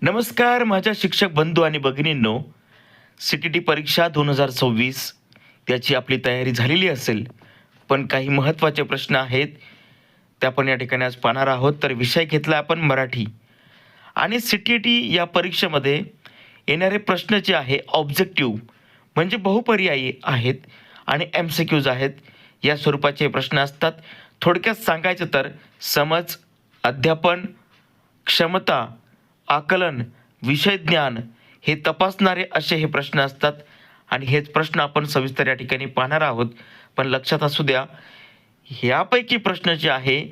नमस्कार माझ्या शिक्षक बंधू आणि भगिनींनो. सी-टी-टी परीक्षा 2026 त्याची आपली तयारी झालेली असेल, पण काही महत्त्वाचे प्रश्न आहेत, ते आपण या ठिकाणी आज पाहणार आहोत. तर विषय घेतला आपण मराठी आणि सी-टी-टी या परीक्षेमध्ये येणारे प्रश्न जे आहे ऑब्जेक्टिव्ह म्हणजे बहुपर्यायी आहेत आणि एम-सी-क्यूज आहेत. या स्वरूपाचे प्रश्न असतात. थोडक्यात सांगायचं तर समज, अध्यापन, क्षमता, आकलन, विषय ज्ञान हे तपासणारे असे हे प्रश्न असतात आणि हेच प्रश्न आपण सविस्तर या ठिकाणी पाहणार आहोत. पण लक्षात असू द्या, ह्यापैकी प्रश्न जे आहे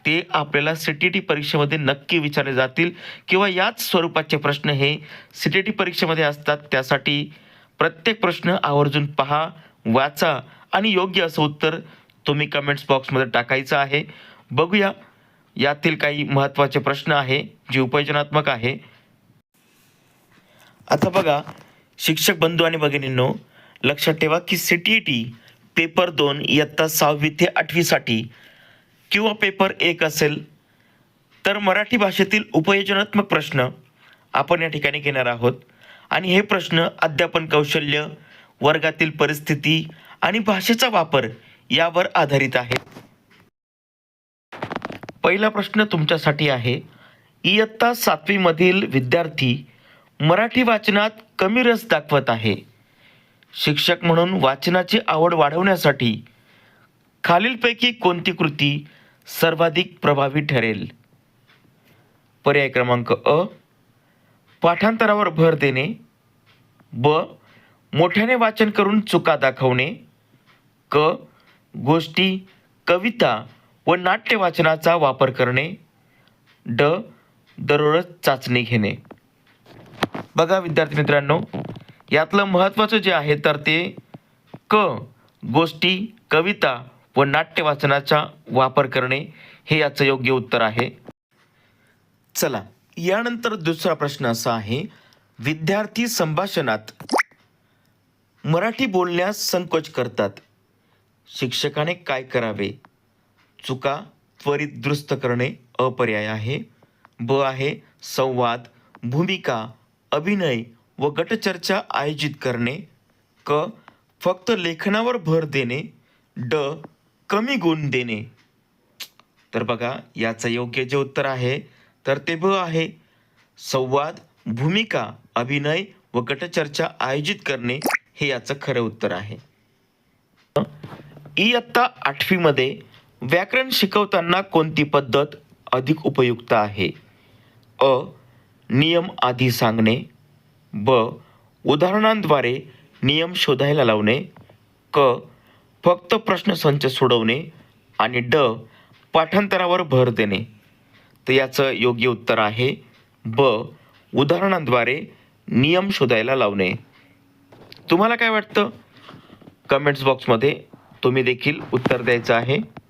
ते आपल्याला सी-टी-टी परीक्षेमध्ये नक्की विचारले जातील किंवा याच स्वरूपाचे प्रश्न हे सी-टी-टी परीक्षेमध्ये असतात. त्यासाठी प्रत्येक प्रश्न आवर्जून पहा, वाचा आणि योग्य असं उत्तर तुम्ही कमेंट्स बॉक्समध्ये टाकायचं आहे. बघूया यातील काही महत्त्वाचे प्रश्न आहे जे उपयोजनात्मक आहे. आता बघा शिक्षक बंधू आणि भगिनींनो, लक्षात ठेवा की सी-टी-टी पेपर 2 इयत्ता 6वी ते 8वी साठी किंवा पेपर 1 असेल तर मराठी भाषेतील उपयोजनात्मक प्रश्न आपण या ठिकाणी घेणार आहोत. आणि हे प्रश्न अध्यापन कौशल्य, वर्गातील परिस्थिती आणि भाषेचा वापर यावर आधारित आहेत. पहिला प्रश्न तुमच्यासाठी आहे. इयत्ता 7वी मधील विद्यार्थी मराठी वाचनात कमी रस दाखवत आहे. शिक्षक म्हणून वाचनाची आवड वाढवण्यासाठी खालीलपैकी कोणती कृती सर्वाधिक प्रभावी ठरेल? पर्याय क्रमांक अ, पाठांतरावर भर देणे. ब, मोठ्याने वाचन करून चुका दाखवणे. क, गोष्टी, कविता व नाट्य वाचनाचा वापर करणे. ड, दररोज चाचणी घेणे. बघा विद्यार्थी मित्रांनो, यातलं महत्त्वाचं जे आहे तर ते क, गोष्टी, कविता व नाट्य वाचनाचा वापर करणे हे याचं योग्य उत्तर आहे. चला यानंतर दुसरा प्रश्न असा आहे. विद्यार्थी संभाषणात मराठी बोलण्यास संकोच करतात. शिक्षकाने काय करावे? चुका त्वरित दुरुस्त करणे अपर्याय आहे. ब आहे संवाद, भूमिका, अभिनय व गटचर्चा आयोजित करणे. क, फक्त लेखनावर भर देणे. ड, कमी गुण देणे. तर बघा याचं योग्य जे उत्तर आहे तर ते ब आहे. संवाद, भूमिका, अभिनय व गटचर्चा आयोजित करणे हे याचं खरं उत्तर आहे. इयत्ता 8वी मध्ये व्याकरण शिकवताना कोणती पद्धत अधिक उपयुक्त आहे? अ, नियम आधी सांगणे. ब, उदाहरणांद्वारे नियम शोधायला लावणे. क, फक्त प्रश्नसंच सोडवणे. आणि ड, पाठांतरावर भर देणे. तर याचं योग्य उत्तर आहे ब, उदाहरणांद्वारे नियम शोधायला लावणे. तुम्हाला काय वाटतं? कमेंट्स बॉक्समध्ये तुम्ही देखील उत्तर द्यायचं आहे.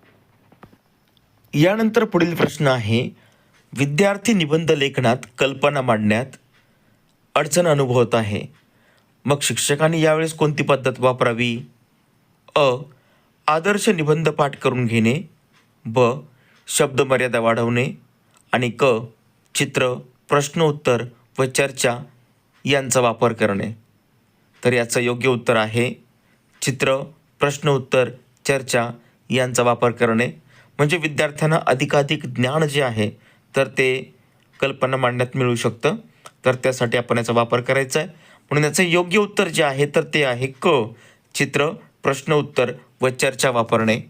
यानंतर पुढील प्रश्न आहे. विद्यार्थी निबंध लेखनात कल्पना मांडण्यात अडचण अनुभवत आहे. मग शिक्षकांनी यावेळेस कोणती पद्धत वापरावी? अ, आदर्श निबंध पाठ करून घेणे. ब, शब्द मर्यादा वाढवणे. आणि क, चित्र, प्रश्न उत्तर व चर्चा यांचा वापर करणे. तर याचं योग्य उत्तर आहे चित्र, प्रश्न उत्तर, चर्चा यांचा वापर करणे. म्हणजे विद्यार्थ्यांना अधिकाधिक ज्ञान जे आहे तर ते कल्पना मांडण्यात मिळू शकतं. तर त्यासाठी आपण याचा वापर करायचा आहे. म्हणून याचं योग्य उत्तर जे आहे तर ते आहे क, चित्र, प्रश्न उत्तर व चर्चा वापरणे.